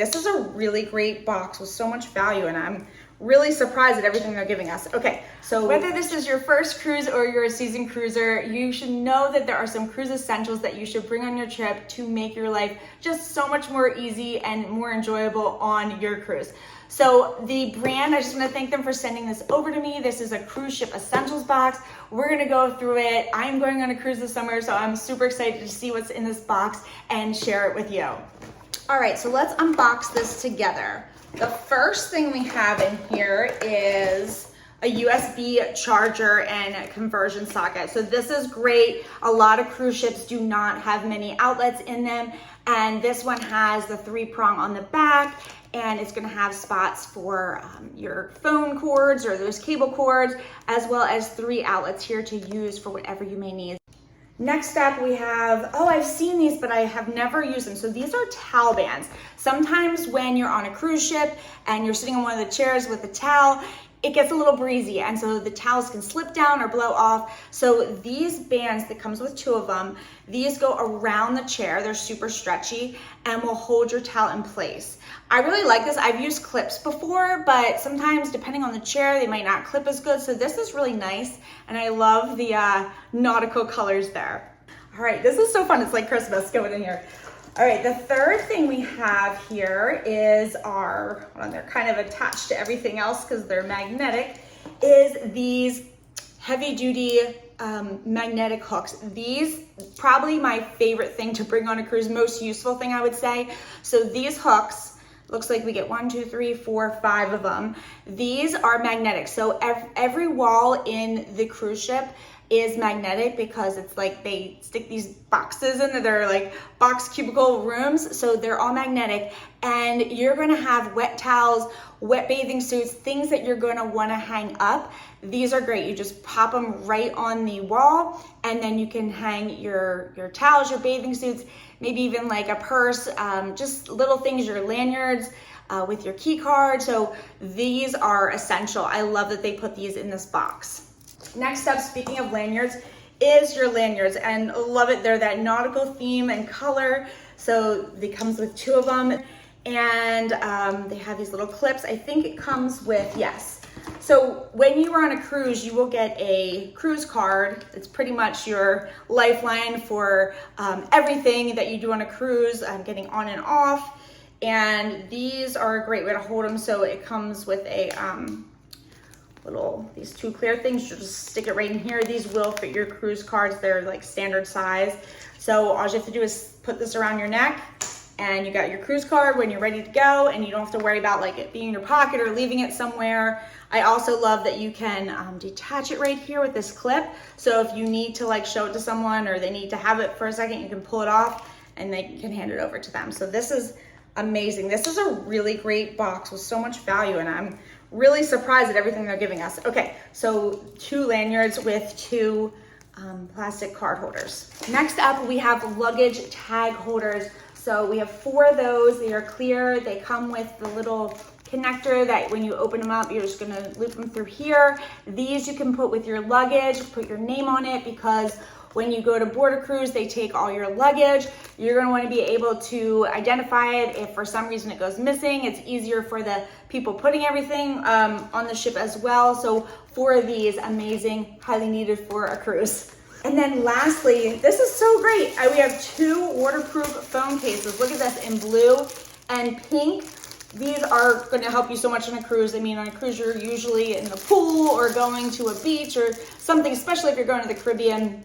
This is a really great box with so much value, and I'm really surprised at everything they're giving us. Okay, so whether this is your first cruise or you're a seasoned cruiser, you should know that there are some cruise essentials that you should bring on your trip to make your life just so much more easy and more enjoyable on your cruise. So the brand, I just want to thank them for sending this over to me. This is a cruise ship essentials box. We're going to go through it. I'm going on a cruise this summer, so I'm super excited to see what's in this box and share it with you. All right, so let's unbox this together. The first thing we have in here is a USB charger and conversion socket. So this is great. A lot of cruise ships do not have many outlets in them, and this one has the 3-prong on the back, and it's gonna have spots for your phone cords or those cable cords, as well as 3 outlets here to use for whatever you may need. Next up we have, I've seen these, but I have never used them. So these are towel bands. Sometimes when you're on a cruise ship and you're sitting on one of the chairs with a towel, it gets a little breezy, and so the towels can slip down or blow off. So these bands, that comes with 2 of them, these go around the chair. They're super stretchy and will hold your towel in place. I really like this. I've used clips before, but sometimes depending on the chair, they might not clip as good. So this is really nice, and I love the nautical colors there. All right, this is so fun. It's like Christmas going in here. All right, the third thing we have here is they're kind of attached to everything else because they're magnetic, is these heavy duty magnetic hooks. These, probably my favorite thing to bring on a cruise, most useful thing I would say. So these hooks, looks like we get 1, 2, 3, 4, 5 of them. These are magnetic. So every wall in the cruise ship is magnetic because it's like they stick these boxes in, they're like box cubicle rooms, so they're all magnetic, and you're gonna have wet towels, wet bathing suits, things that you're gonna wanna hang up. These are great. You just pop them right on the wall, and then you can hang your towels, your bathing suits, maybe even like a purse, just little things, your lanyards, with your key card. So these are essential. I love that they put these in this box. Next up, speaking of lanyards, is your lanyards, and love it. They're that nautical theme and color. So they comes with 2 of them, and they have these little clips. I think it comes with, yes. So when you are on a cruise, you will get a cruise card. It's pretty much your lifeline for everything that you do on a cruise, getting on and off. And these are a great way to hold them. So it comes with a these 2 clear things. You just stick it right in here. These will fit your cruise cards. They're like standard size. So all you have to do is put this around your neck, and you got your cruise card when you're ready to go, and you don't have to worry about like it being in your pocket or leaving it somewhere. I also love that you can detach it right here with this clip. So if you need to like show it to someone, or they need to have it for a second, you can pull it off and they can hand it over to them. So this is amazing. This is a really great box with so much value, and I'm really surprised at everything they're giving us. Okay, so 2 lanyards with 2 plastic card holders. Next up, we have luggage tag holders. So we have 4 of those. They are clear. They come with the little connector that when you open them up, you're just gonna loop them through here. These you can put with your luggage, put your name on it, because when you go to board a cruise, they take all your luggage. You're gonna wanna be able to identify it. If for some reason it goes missing, it's easier for the people putting everything on the ship as well. So 4 of these, amazing, highly needed for a cruise. And then lastly, this is so great. We have 2 waterproof phone cases. Look at this, in blue and pink. These are gonna help you so much on a cruise. I mean, on a cruise, you're usually in the pool or going to a beach or something, especially if you're going to the Caribbean.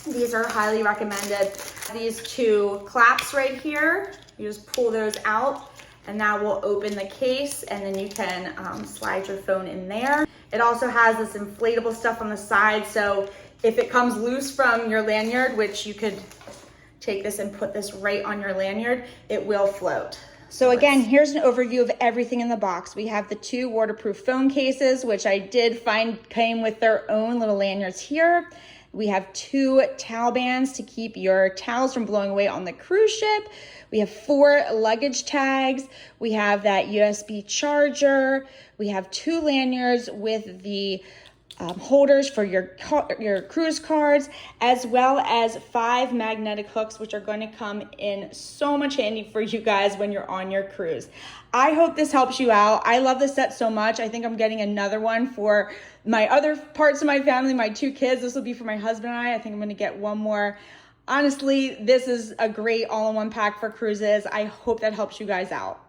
These are highly recommended. These 2 claps right here, you just pull those out, and that will open the case, and then you can slide your phone in there. It also has this inflatable stuff on the side, so if it comes loose from your lanyard, which you could take this and put this right on your lanyard, it will float. So again, here's an overview of everything in the box. We have the 2 waterproof phone cases, which I did find came with their own little lanyards here. We have 2 towel bands to keep your towels from blowing away on the cruise ship. We have 4 luggage tags. We have that USB charger. We have 2 lanyards with the holders for your cruise cards, as well as 5 magnetic hooks, which are going to come in so much handy for you guys when you're on your cruise. I hope this helps you out. I love this set so much. I think I'm getting another one for my other parts of my family, my 2 kids. This will be for my husband and I think I'm going to get one more. Honestly, this is a great all-in-one pack for cruises. I hope that helps you guys out.